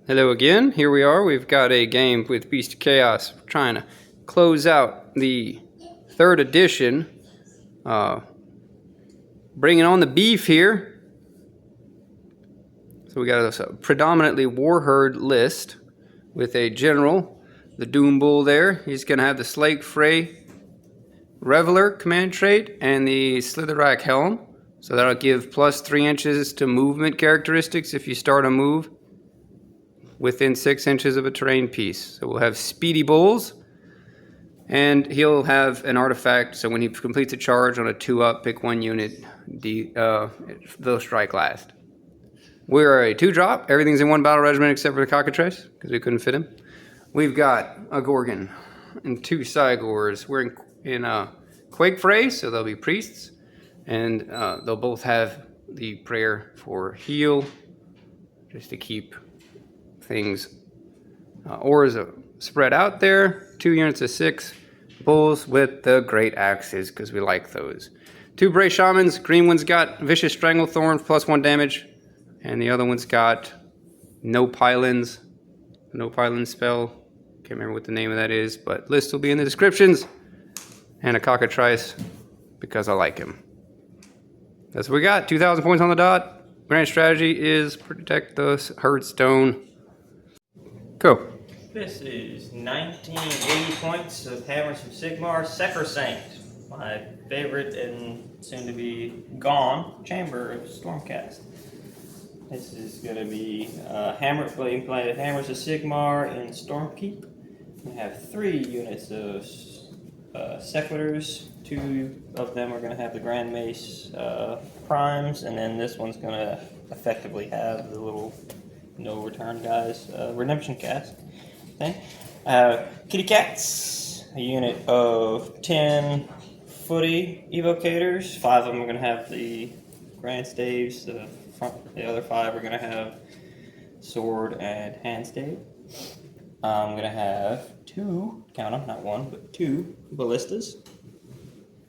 Hello again. Here we are. We've got a game with Beast of Chaos. We're trying to close out the 3rd edition. Bringing on the beef here. So we got a predominantly Warheard list with a general, the Doombull there. He's going to have the Slakefray Reveller command trait and the Slitherwrack Helm. So that'll give plus 3 inches to movement characteristics if you start a move within 6 inches of a terrain piece. So we'll have speedy bulls, and he'll have an artifact, so when he completes a charge on a 2-up, pick 1 unit, they'll strike last. We're a 2-drop, everything's in 1 battle regiment except for the Cockatrice, because we couldn't fit him. We've got a Ghorgon and 2 Cygors. We're in Quakefray, so they'll be priests, and they'll both have the prayer for heal, just to keep things auras spread out there. 2 units of 6 bulls with the great axes because we like those. 2 Bray-Shamans. Green one's got vicious Stranglethorns plus 1 damage, and the other one's got no pylons spell. Can't remember what the name of that is, but list will be in the descriptions. And a Cockatrice because I like him. That's what we got. 2,000 points on the dot. Grand strategy is protect the Herdstone. Go. This is 1980 points of Hammers of Sigmar, Sacrosanct, my favorite and soon to be gone chamber of Stormcast. This is going to be playing Hammers of Sigmar in Stormkeep. We have 3 units of Sequitors. 2 of them are going to have the Grand Mace primes, and then this one's going to effectively have the little no return guys, redemption cast thing. Kitty Cats, a unit of 10 footy evocators. 5 of them are going to have the grand staves. The other 5 are going to have sword and hand stave. I'm going to have 2, count them, not 1, but 2 ballistas.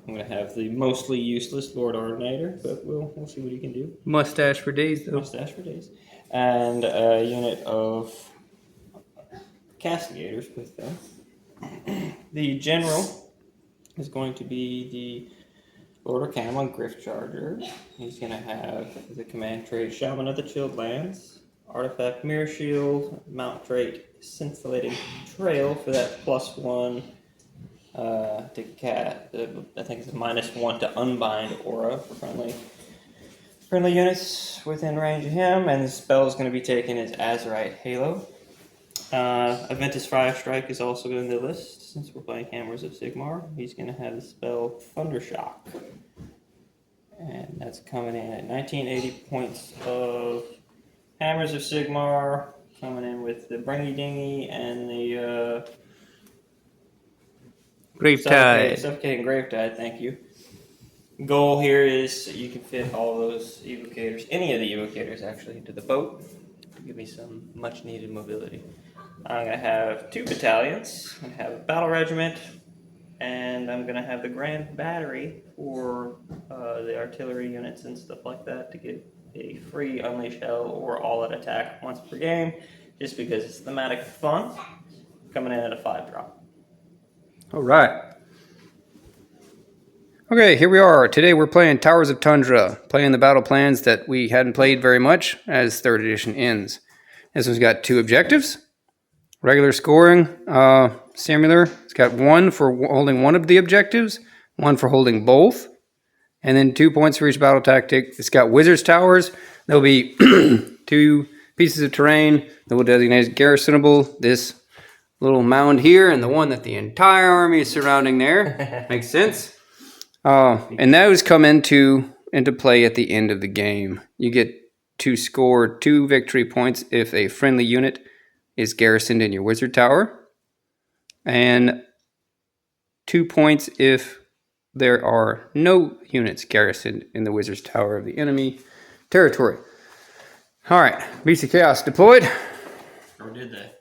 I'm going to have the mostly useless Lord Ordinator, but we'll see what he can do. Mustache for days, though. Mustache for days. And a unit of castigators with them. The general is going to be the Lord Arcanum Griff Charger. He's going to have the command trait Shaman of the Chilled Lands, artifact Mirror Shield, mount trait Scintillating Trail for that +1 to cat. I think it's a -1 to unbind aura for friendly units within range of him, and the spell is going to be taken as Azerite Halo. Aventus Fire Strike is also in the list, since we're playing Hammers of Sigmar. He's going to have the spell Thundershock. And that's coming in at 1980 points of Hammers of Sigmar, coming in with the Bringy Dingy and the Gravetide. Suffocating Gravetide, thank you. Goal here is you can fit all those evocators, any of the evocators actually, into the boat to give me some much needed mobility. I'm going to have 2 battalions. I'm going to have a battle regiment, and I'm going to have the grand battery for the artillery units and stuff like that to get a free unleash hell or all-out attack once per game, just because it's thematic fun. Coming in at a 5-drop. All right. Okay, here we are. Today we're playing Towers of Tundra, playing the battle plans that we hadn't played very much as 3rd edition ends. This one's got 2 objectives. Regular scoring, similar. It's got 1 for holding one of the objectives, 1 for holding both, and then 2 points for each battle tactic. It's got Wizard's Towers. There'll be 2 pieces of terrain that will designate as garrisonable. This little mound here and the one that the entire army is surrounding there. Makes sense? And those come into play at the end of the game. You get to score 2 victory points if a friendly unit is garrisoned in your wizard tower, and 2 points if there are no units garrisoned in the wizard's tower of the enemy territory. All right, Beast of Chaos deployed. Or did they?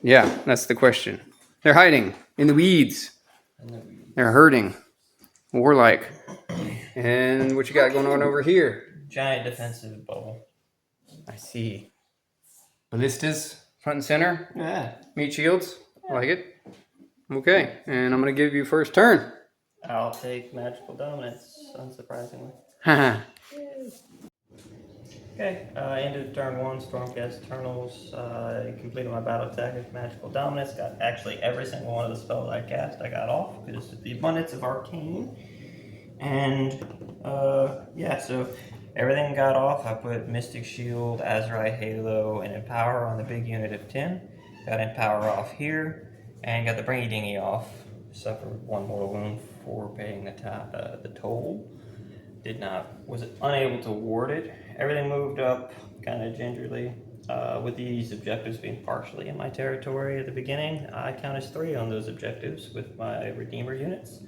Yeah, that's the question. They're hiding in the weeds. They're hurting. Warlike. And what you got going on over here? Giant defensive bubble. I see. Ballistas. front and center. Yeah. Meat shields. I like it. Okay, and I'm going to give you first turn. I'll take Magical Dominance, unsurprisingly. Haha. Okay, end of turn 1, Stormcast Eternals. I completed my battle attack with Magical Dominance. Got actually every single one of the spells I cast I got off because of the abundance of Arcane. And yeah, so everything got off. I put Mystic Shield, Azerite Halo, and Empower on the big unit of 10. Got Empower off here, and got the Bringy Dingy off. Suffered 1 mortal wound for paying the toll. Was unable to ward it. Everything moved up kind of gingerly. With these objectives being partially in my territory at the beginning, I count as 3 on those objectives with my Redeemer units.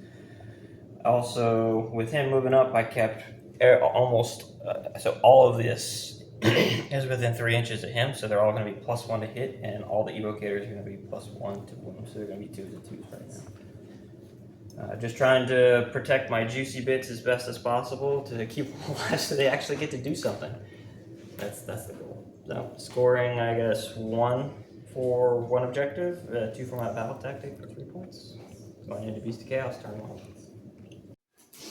Also, with him moving up, I kept almost, so all of this is within 3 inches of him, so they're all going to be +1 to hit, and all the evocators are going to be +1 to wound, so they're going to be 2s and 2s right now. Just trying to protect my juicy bits as best as possible to keep them alive so they actually get to do something. That's the goal. So, scoring, I guess, 1 for 1 objective, 2 for my battle tactic for 3 points. Going into Beast of Chaos, turn 1.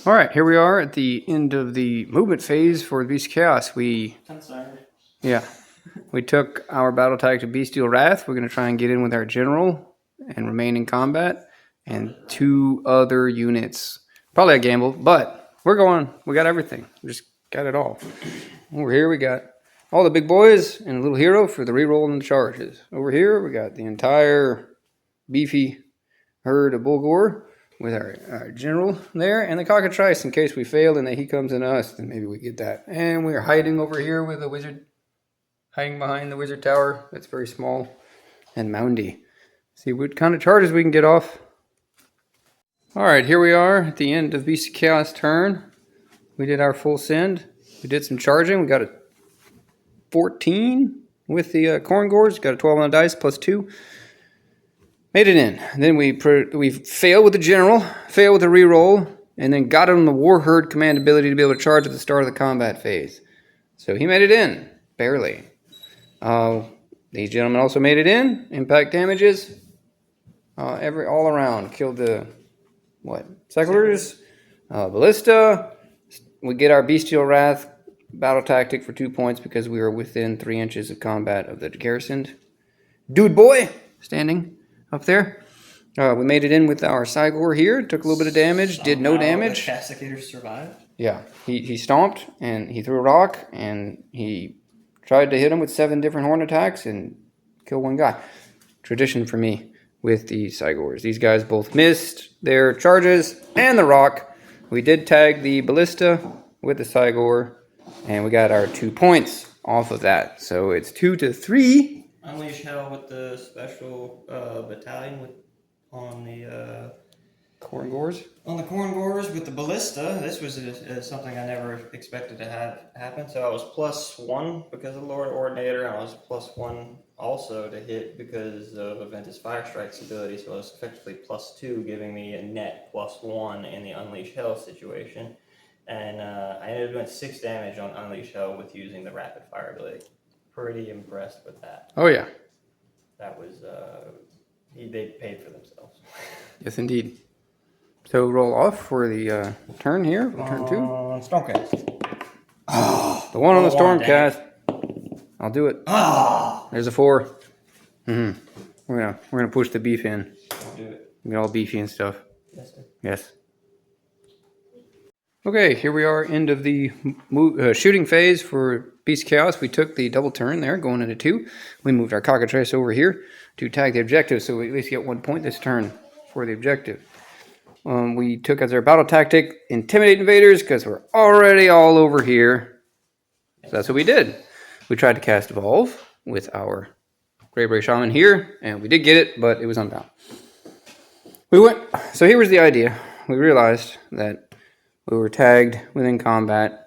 All right, here we are at the end of the movement phase for Beast of Chaos. Concerned. Yeah, we took our battle tactic Bestial Wrath. We're going to try and get in with our general and remain in combat. And 2 other units. Probably a gamble, but we're going. We got everything. We just got it all. Over here we got all the big boys and a little hero for the reroll and the charges. Over here we got the entire beefy herd of Bullgors with our general there and the Cockatrice in case we fail and that he comes in us, then maybe we get that. And we're hiding over here with a wizard, hiding behind the wizard tower. That's very small and moundy. See what kind of charges we can get off. All right, here we are at the end of Beast of Chaos turn. We did our full send. We did some charging. We got a 14 with the Ghorgon. Got a 12 on the dice +2. Made it in. And then we failed with the general, failed with the reroll, and then got him the Warherd command ability to be able to charge at the start of the combat phase. So he made it in, barely. These gentlemen also made it in. Impact damages, all around. Killed the Cyclers, Ballista. We get our Bestial Wrath battle tactic for 2 points because we were within 3 inches of combat of the garrisoned dude boy standing up there. We made it in with our Cygor here. Took a little bit of damage. Did no damage. The Casticators survived. Yeah, he stomped and he threw a rock and he tried to hit him with 7 different horn attacks and kill 1 guy. Tradition for me with the Cygors. These guys both missed their charges and the rock. We did tag the Ballista with the Cygor, and we got our 2 points off of that. So it's 2-3. Unleash Hell with the special battalion on the Ghorgon. On the Ghorgon with the Ballista. This was something I never expected to have happen. So I was +1 because of the Lord Ordinator. I was +1 also to hit because of Aventus Firestrike's ability. So I was effectively +2, giving me a net +1 in the Unleash Hell situation. And I ended up doing 6 damage on Unleash Hell with using the Rapid Fire ability. Pretty impressed with that. Oh, yeah. That was, they paid for themselves. Yes, indeed. So roll off for the turn here, turn 2. Stormcast. The one on the Stormcast. I'll do it. There's a 4. We're gonna push the beef in. I'll do it. Get all beefy and stuff. Yes, sir. Yes. Okay, here we are, end of the shooting phase for Beast Chaos. We took the double turn there, going into 2. We moved our Cockatrice over here to tag the objective, so we at least get 1 point this turn for the objective. We took as our battle tactic Intimidate Invaders because we're already all over here. So that's what we did. We tried to cast Evolve with our Bray-Shaman here, and we did get it, but it was unbound. So here was the idea. We realized that we were tagged within combat,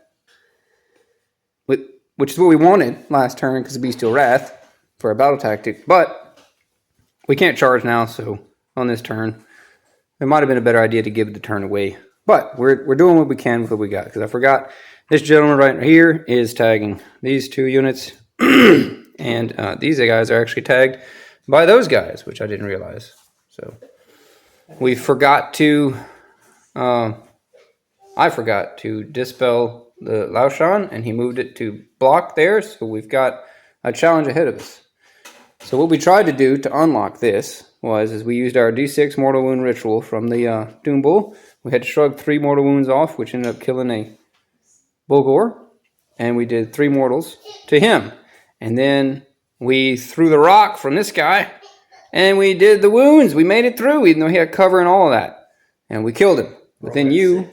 which is what we wanted last turn because of Bestial Wrath for our battle tactic, but we can't charge now, so on this turn, it might have been a better idea to give the turn away. But we're doing what we can with what we got, because I forgot this gentleman right here is tagging these 2 units, And these guys are actually tagged by those guys, which I didn't realize. So we forgot to, I forgot to dispel the Laoshan, and he moved it to block there. So we've got a challenge ahead of us. So what we tried to do to unlock this is we used our D6 mortal wound ritual from the Doombull. We had to shrug 3 mortal wounds off, which ended up killing a Bullgor. And we did 3 mortals to him. And then we threw the rock from this guy, and we did the wounds. We made it through, even though he had cover and all of that. And we killed him. But then you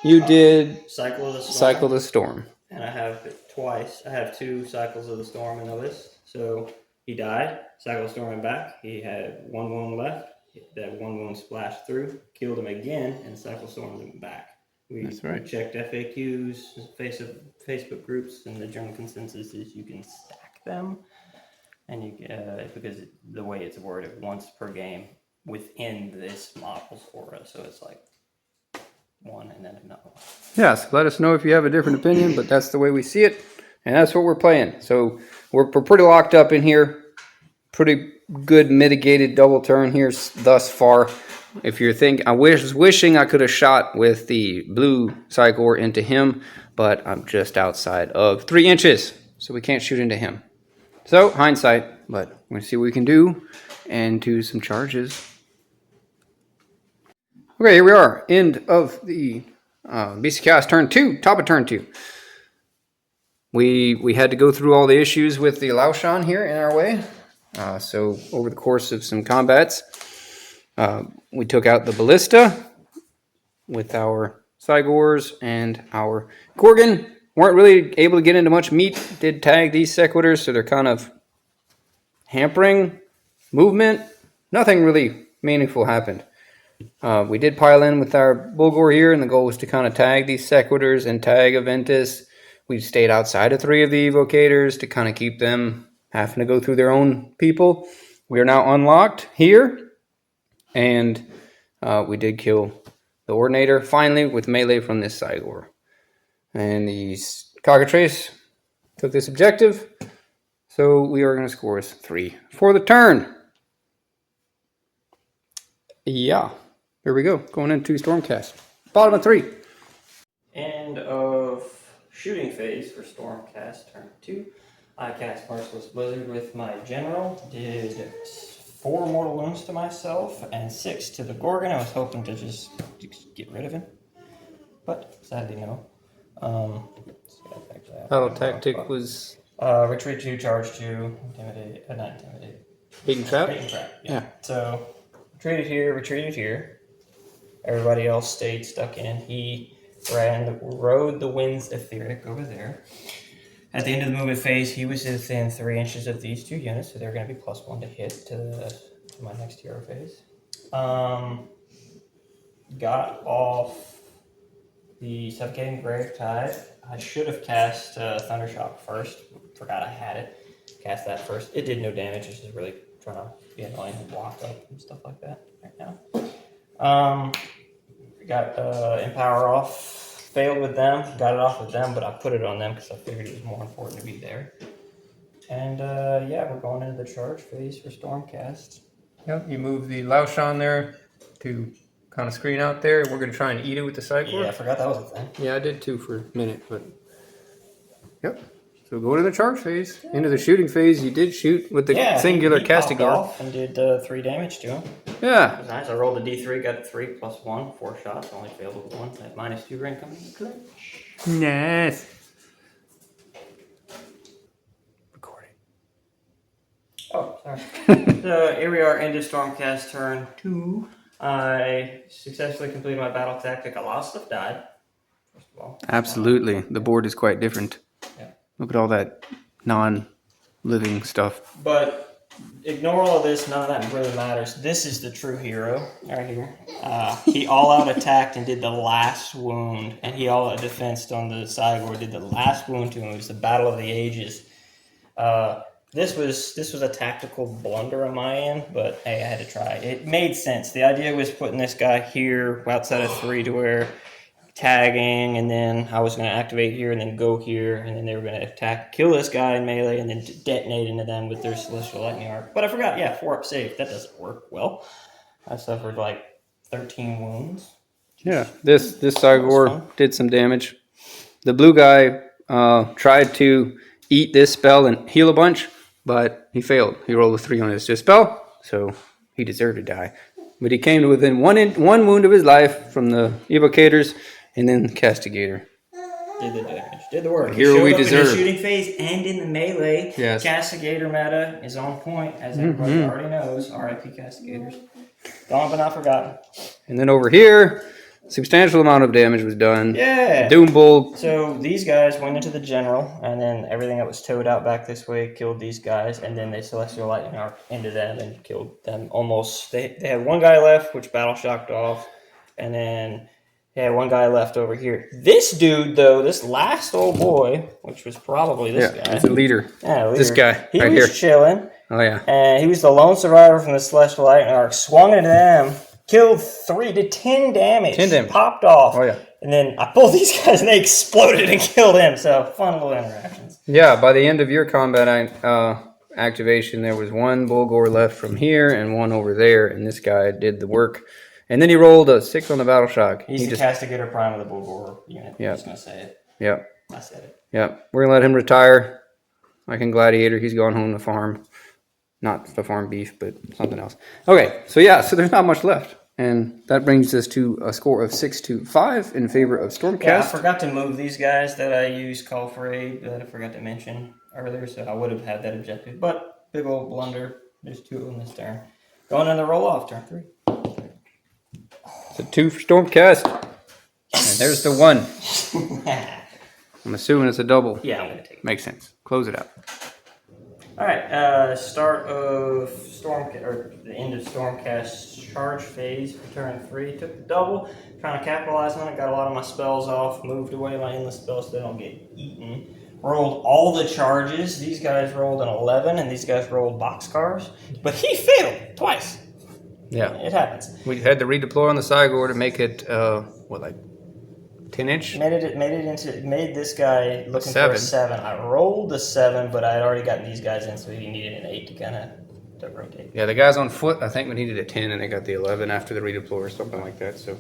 did Cycle of the Storm. Cycle of the Storm. And I have it twice. I have 2 Cycles of the Storm in the list. So he died, Cycle of the Storm went back. He had 1 wound left. That 1 wound splashed through, killed him again, and Cycle of Storm went back. We checked FAQs, Facebook groups, and the general consensus is you can stack them, and you because the way it's worded, once per game within this model's aura, so it's like 1 and then another one. Yes, let us know if you have a different opinion, but that's the way we see it, and that's what we're playing. So we're pretty locked up in here. Pretty good mitigated double turn here thus far. If you're thinking, I was wishing I could have shot with the blue Cygor into him, but I'm just outside of 3 inches, so we can't shoot into him. So, hindsight, but we're going to see what we can do and do some charges. Okay, here we are. End of the BC Cast turn 2, top of turn 2. We had to go through all the issues with the Laoshan here in our way. So, over the course of some combats, we took out the Ballista with our Cygors and our Ghorgon. Weren't really able to get into much meat. Did tag these Sequitors, so they're kind of hampering movement. Nothing really meaningful happened. We did pile in with our Bullgor here, and the goal was to kind of tag these Sequitors and tag Aventus. We stayed outside of 3 of the Evocators to kind of keep them having to go through their own people. We are now unlocked here. And we did kill the Ordinator, finally, with melee from this Cygor. And the Cockatrice took this objective, so we are going to score us 3 for the turn. Yeah, here we go, going into Stormcast. Bottom of 3. End of shooting phase for Stormcast turn 2. I cast Merciless Blizzard with my general, did 4 mortal wounds to myself and 6 to the Ghorgon. I was hoping to just get rid of him, but sadly no. Battle tactic was retreat 2, charge 2, intimidate, not intimidate. Bait and trap? Bait and trap, yeah. So retreated here. Everybody else stayed stuck in. He rode the wind's etheric over there. At the end of the movement phase, he was within 3 inches of these 2 units, so they're going to be +1 to hit to my next hero phase. Got off the Suffocating Grave Tide. I should have cast Thundershock first. Forgot I had it. Cast that first. It did no damage. It's just really trying to be annoying and block up and stuff like that right now. Got Empower off. Failed with them, got it off with them, but I put it on them because I figured it was more important to be there. And yeah, we're going into the charge phase for Stormcast. Yep, you move the Laoshan there to kind of screen out there. We're going to try and eat it with the Cygor. Yeah, I forgot that was a thing. Yeah, I did too for a minute, but yep. So go into the charge phase. Into the shooting phase, you did shoot with the singular casting guard. Off and did 3 damage to him. Yeah. It was nice. I rolled a d3, got 3 + 1, 4 shots. Only failed with 1. That -2 rank coming in clinch. Nice. Recording. Oh, sorry. So here we are, end of Stormcast turn 2. I successfully completed my battle tactic. A lot of stuff died. First of all. Absolutely. The board is quite different. Yeah. Look at all that non-living stuff. But ignore all of this. None of that really matters. This is the true hero right here. He all-out attacked and did the last wound. And he all-out defensed on the Cygor, did the last wound to him. It was the Battle of the Ages. This was a tactical blunder on my end, but hey, I had to try. It made sense. The idea was putting this guy here outside of 3 to where tagging, and then I was going to activate here and then go here, and then they were going to attack, kill this guy in melee, and then detonate into them with their Celestial Lightning Arc. But I forgot, 4-up save. That doesn't work well. I suffered like 13 wounds. Yeah, this Cygor did some damage. The blue guy tried to eat this spell and heal a bunch, but he failed. He rolled a 3 on his dispel, so he deserved to die. But he came to within one wound of his life from the evocators, and then the castigator. Did the damage, did the work. Here we deserve. In the shooting phase and in the melee. Yes. Castigator meta is on point, as everybody already knows. RIP castigators. Gone but not forgotten. And then over here, substantial amount of damage was done. Yeah. Doombull. So these guys went into the general, and then everything that was towed out back this way killed these guys, and then they Celestial Lightning Arc into them and killed them almost. They had one guy left, which battle shocked off, and then they had one guy left over here. This dude, though, this last old boy, which was probably this guy. It's a leader. Yeah, leader. This guy He right was here. chilling. Oh, yeah. And he was the lone survivor from the Celestial Lightning Arc. Swung into them, killed 3 to 10 damage. 10 damage. Popped off. Oh, yeah. And then I pulled these guys and they exploded and killed him. So fun little interactions. Yeah, by the end of your combat activation, there was one Bullgor left from here and one over there, and this guy did the work. And then he rolled a 6 on the battle shock. He's the Castigator Prime of the Bullgor unit. Yeah. I'm just going to say it. Yeah. I said it. Yeah. We're going to let him retire. Like in Gladiator, he's gone home to farm. Not to farm beef, but something else. Okay, so there's not much left. And that brings us to a score of 6-5 in favor of Stormcast. Yeah, I forgot to move these guys that I used Quakefray that I forgot to mention earlier, so I would have had that objective. But big old blunder. There's 2 of them this turn. Going in the roll-off, turn 3. So 2 for Stormcast. And there's the 1. I'm assuming it's a double. Yeah, I'm going to take it. Makes sense. Close it out. All right, start of the end of Stormcast charge phase for turn 3. Took the double, trying to capitalize on it. Got a lot of my spells off. Moved away my endless spells so they don't get eaten. Rolled all the charges. These guys rolled an 11, and these guys rolled boxcars. But he failed twice. Yeah, it happens. We had to redeploy on the Cygor to make it 10-inch. Made this guy looking for a 7. I rolled a 7, but I had already gotten these guys in, so he needed an 8 to kind of rotate. Yeah, the guys on foot, I think we needed a 10, and they got the 11 after the redeploy or something like that. So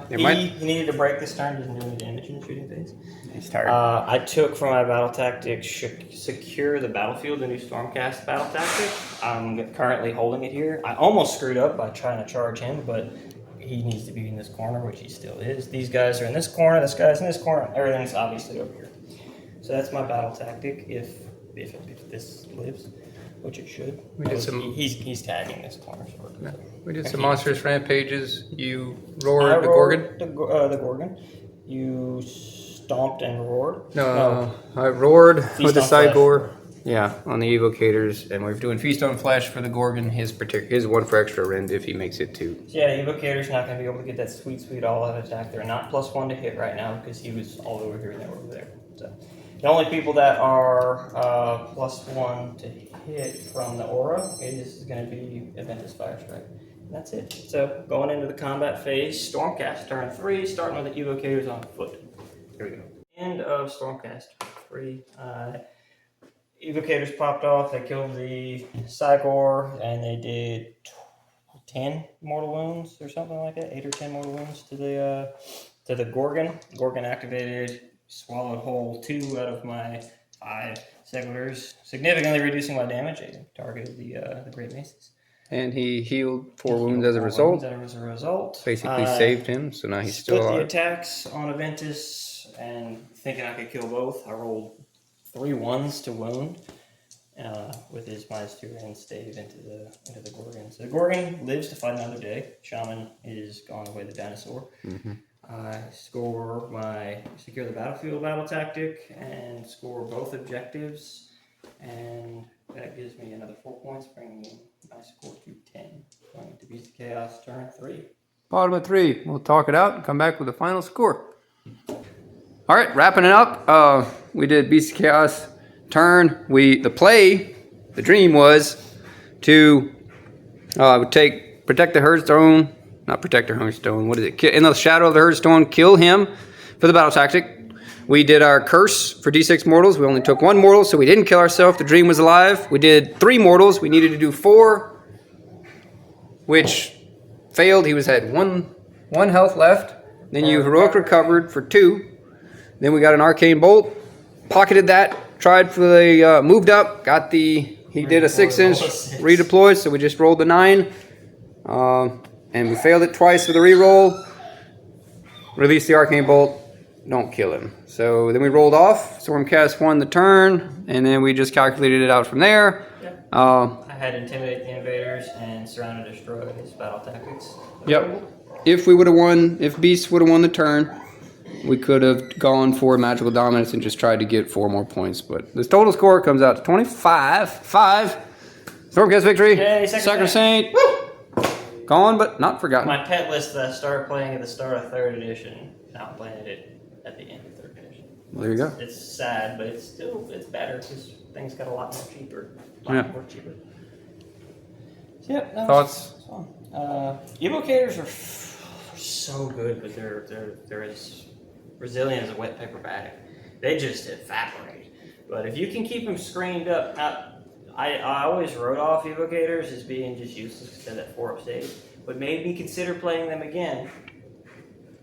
he needed to break this turn. Doesn't do any damage in the shooting phase. He's tired. I took from my battle tactic secure the battlefield, the new Stormcast battle tactic. I'm currently holding it here. I almost screwed up by trying to charge him, but he needs to be in this corner, which he still is. These guys are in this corner. This guy's in this corner. Everything's obviously over here. So that's my battle tactic. If this lives. Which it should. He's tagging this corner. We did some monstrous rampages. You roared the Ghorgon? The Ghorgon. You stomped and roared? No. I roared with the Cygor. Flesh. Yeah, on the evocators, and we're doing Feast on Flesh for the Ghorgon. His 1 for extra rend if he makes it 2. So yeah, the evocator's not going to be able to get that sweet all-out attack. They're not +1 to hit right now because he was all over here and they were over there. So the only people that are +1 to hit from the aura is going to be Adventus Firestrike. And that's it. So going into the combat phase, Stormcast turn 3, starting with the evocators on foot. Here we go. End of Stormcast 3. Evocators popped off. They killed the Cygor, and they did 10 mortal wounds or something like that. 8 or 10 mortal wounds to the Ghorgon. Ghorgon activated, swallowed whole 2 out of my 5 Segulars, significantly reducing my damage. I targeted the Great Maces. And he healed 4 wounds as a result. Basically saved him, so now he's still alive. Split the attacks on Adventus, and thinking I could kill both, I rolled 3 1s to wound with his -2 and stave into the Ghorgon. So the Ghorgon lives to fight another day. Shaman is gone away the dinosaur. I secure the battlefield battle tactic and score both objectives, and that gives me another 4 points, bringing my score to 10. Going to BoC Chaos turn 3. Bottom of 3. We'll talk it out and come back with the final score. All right, wrapping it up. We did BoC Chaos turn. The dream was to protect the Herdstone, not Protector Herdstone. What is it? In the shadow of the Herdstone, kill him for the battle tactic. We did our curse for D6 mortals. We only took 1 mortal, so we didn't kill ourselves. The dream was alive. We did 3 mortals. We needed to do 4, which failed. He had one health left. Then you heroic recovered for 2. Then we got an arcane bolt, pocketed that, tried for the moved up, got the he did a 6-inch redeploy, so we just rolled the 9, and we failed it twice for the reroll. Released the arcane bolt. Don't kill him. So then we rolled off. Stormcast won the turn, and then we just calculated it out from there. Yep. I had Intimidate the Invaders and Surround and Destroy his battle tactics. Yep. If we would have won, if Beast would have won the turn, we could have gone for Magical Dominance and just tried to get 4 more points. But the total score comes out to 25-5. Stormcast victory. Yay, Sacrosanct. Gone, but not forgotten. My pet list that I started playing at the start of 3rd edition, now I'm playing it at the end of 3rd edition. Well, there you go. It's sad, but it's better because things got a lot more cheaper. More cheaper. So, yep. Thoughts? Evocators are so good, but they're as resilient as a wet paper bag. They just evaporate. But if you can keep them screened up, I always wrote off Evocators as being just useless because of that 4-up stage, but made me consider playing them again.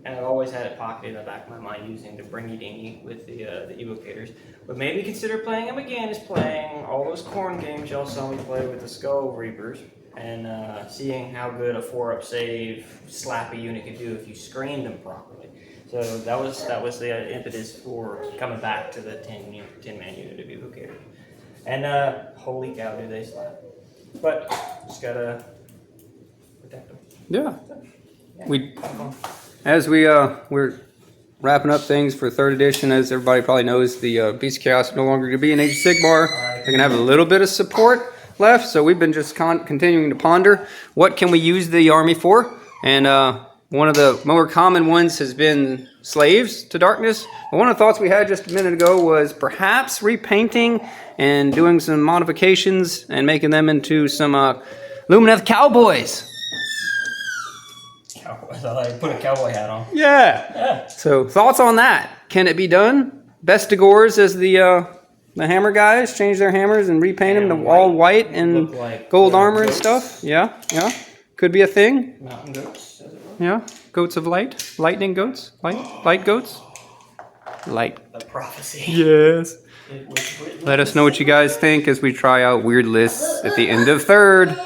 And I've always had it pocketed in the back of my mind using the Bringy Dingy with the Evocators. What made me consider playing them again is playing all those corn games y'all saw me play with the Skull Reapers and seeing how good a 4-up save slappy unit could do if you screened them properly. So that was the impetus for coming back to the 10-man unit of Evocators. And holy cow, do they slap. But just gotta protect them. Yeah. So, As we're wrapping up things for 3rd edition, as everybody probably knows, the Beast of Chaos is no longer going to be in Age of Sigmar. They're going to have a little bit of support left, so we've been just continuing to ponder what can we use the army for. And one of the more common ones has been slaves to darkness. But one of the thoughts we had just a minute ago was perhaps repainting and doing some modifications and making them into some Lumineth cowboys. I put a cowboy hat on. Yeah. So thoughts on that? Can it be done? Bestigors as the hammer guys change their hammers and repaint them to all white and like gold armor and goats. stuff. Yeah. Could be a thing. Mountain goats, as it were. Yeah. Goats of light. Lightning goats. Light goats. Light. The prophecy. Yes. It was written Let us know what you guys think as we try out weird lists at the end of 3rd.